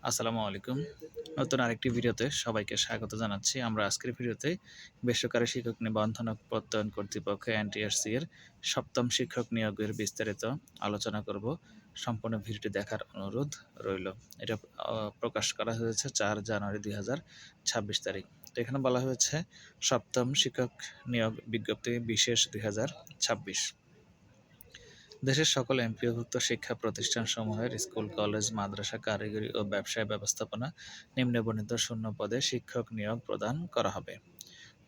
আসসালামু আলাইকুম। নতুন আরেকটি ভিডিওতে সবাইকে স্বাগত জানাচ্ছি। আমরা আজকের ভিডিওতে বেসরকারি শিক্ষক নিবন্ধন ও প্রত্যয়ন কর্তৃপক্ষ এনটিআরসি এর ৭ম শিক্ষক নিয়োগের বিস্তারিত আলোচনা করব। সম্পূর্ণ ভিডিওটি দেখার অনুরোধ রইল। এটা প্রকাশ করা হয়েছে ৪ জানুয়ারি ২০২৬ তারিখ। তো এখানে বলা হয়েছে ৭ম শিক্ষক নিয়োগ বিজ্ঞপ্তি বিশেষ ২০২৬। দেশের সকল এমপিওভুক্ত শিক্ষা প্রতিষ্ঠানসমূহের স্কুল, কলেজ, মাদ্রাসা, কারিগরি ও ব্যবসায় ব্যবস্থাপনা নিম্নবর্ণিত শূন্য পদে শিক্ষক নিয়োগ প্রদান করা হবে।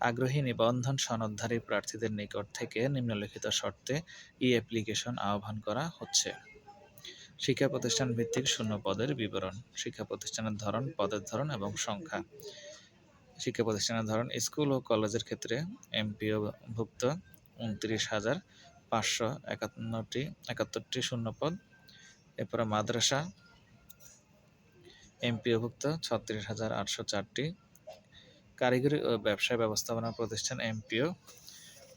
আগ্রহী নিবন্ধন সনদধারী প্রার্থীদের নিকট থেকে নিম্নলিখিত শর্তে অ্যাপ্লিকেশন আহ্বান করা হচ্ছে। শিক্ষা প্রতিষ্ঠান ভিত্তিক শূন্য পদের বিবরণ, শিক্ষা প্রতিষ্ঠানের ধরন, পদের ধরন এবং সংখ্যা। শিক্ষা প্রতিষ্ঠানের ধরন: স্কুল ও কলেজের ক্ষেত্রে এমপিওভুক্ত ২৯,৫৭১টি শূন্যপদ। এরপরে মাদ্রাসা এমপিওভুক্ত ৩৬,৮০৪টি। কারিগরি ও ব্যবসায় ব্যবস্থাপনা প্রতিষ্ঠান এমপিও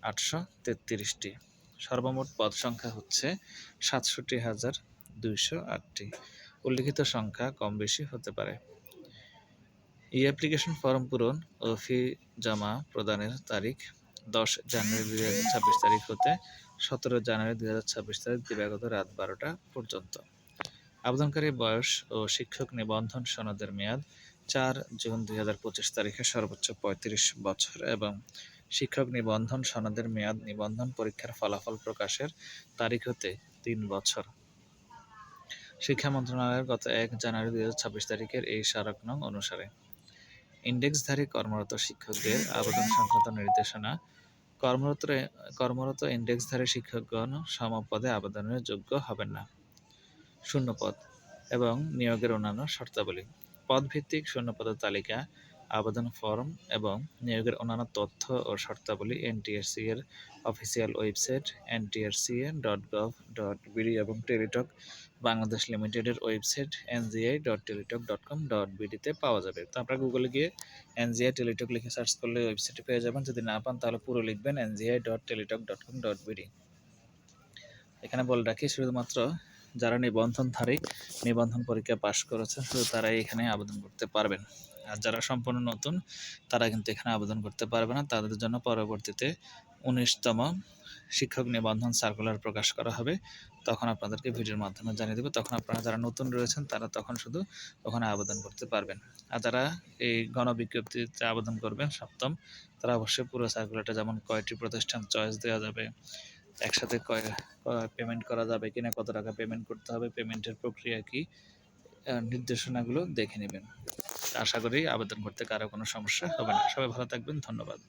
৮৩৩টি। সর্বমোট পদ সংখ্যা হচ্ছে ৬৭,২০৮টি। উল্লিখিত সংখ্যা কম বেশি হতে পারে। অ্যাপ্লিকেশন ফর্ম পূরণ ও ফি জমা প্রদানের তারিখ ১০ জানুয়ারি ২০২৬ তারিখ হতে ১৭ জানুয়ারি ২০২৬ তারিখ দিবাগত রাত ১২টা পর্যন্ত। আবেদনকারী বয়স ও শিক্ষক নিবন্ধন সনদের মেয়াদ ৪ জুন ২০২৫ তারিখে সর্বোচ্চ ৩৫ বছর এবং শিক্ষক নিবন্ধন সনদের মেয়াদ নিবন্ধন পরীক্ষার ফলাফল প্রকাশের তারিখ হতে ৩ বছর। শিক্ষা মন্ত্রণালয়ের গত ১ জানুয়ারি ২০২৬ তারিখের এই স্মারক নং অনুসারে ইন্ডেক্সধারী কর্মরত শিক্ষকদের আবেদন সংক্রান্ত নির্দেশনা: কর্মরত ইন্ডেক্সধারী শিক্ষকগণ সমপদে আবেদনের যোগ্য হবেন না। শূন্যপদ এবং নিয়োগের অন্যান্য শর্তাবলী: পদভিত্তিক শূন্যপদের তালিকা, আবেদন ফরম এবং নিয়োগের অন্যান্য তথ্য ও শর্তাবলী এনটিআরসি এর অফিসিয়াল ওয়েবসাইট ntrca.gov.bd এবং টেলিটক বাংলাদেশ লিমিটেডের ওয়েবসাইট ngi.teletalk.com.bd তে পাওয়া যাবে। তো আপনারা গুগলে গিয়ে এনজিআই টেলিটক লিখে সার্চ করলে ওয়েবসাইটে পেয়ে যাবেন। যদি না পান তাহলে পুরো লিখবেন ngi.teletalk.com.bd। এখানে বলে রাখি, শুধুমাত্র যারা নিবন্ধনধারী, নিবন্ধন পরীক্ষা পাশ করেছেন, শুধু তারাই এখানে আবেদন করতে পারবেন। আর যারা সম্পূর্ণ নতুন তারা কিন্তু এখানে আবেদন করতে পারবে না। তাদের জন্য পরবর্তীতে ১৯তম শিক্ষক নিবন্ধন সার্কুলার প্রকাশ করা হবে, তখন আপনাদেরকে ভিডিওর মাধ্যমে জানিয়ে দেবো। তখন আপনারা যারা নতুন রয়েছেন তারা তখন শুধু ওখানে আবেদন করতে পারবেন। আর যারা এই গণবিজ্ঞপ্তিতে আবেদন করবেন ৭ম, তারা অবশ্যই পুরো সার্কুলারটা, যেমন কয়টি প্রতিষ্ঠান চয়েস দেওয়া যাবে, একসাথে পেমেন্ট করা যাবে কিনা, কত টাকা পেমেন্ট করতে হবে, পেমেন্টের প্রক্রিয়া কি, নির্দেশনাগুলো দেখে নেবেন। আশা করি আবেদন করতে কারো কোনো সমস্যা হবে না। সবাই ভালো থাকবেন। ধন্যবাদ।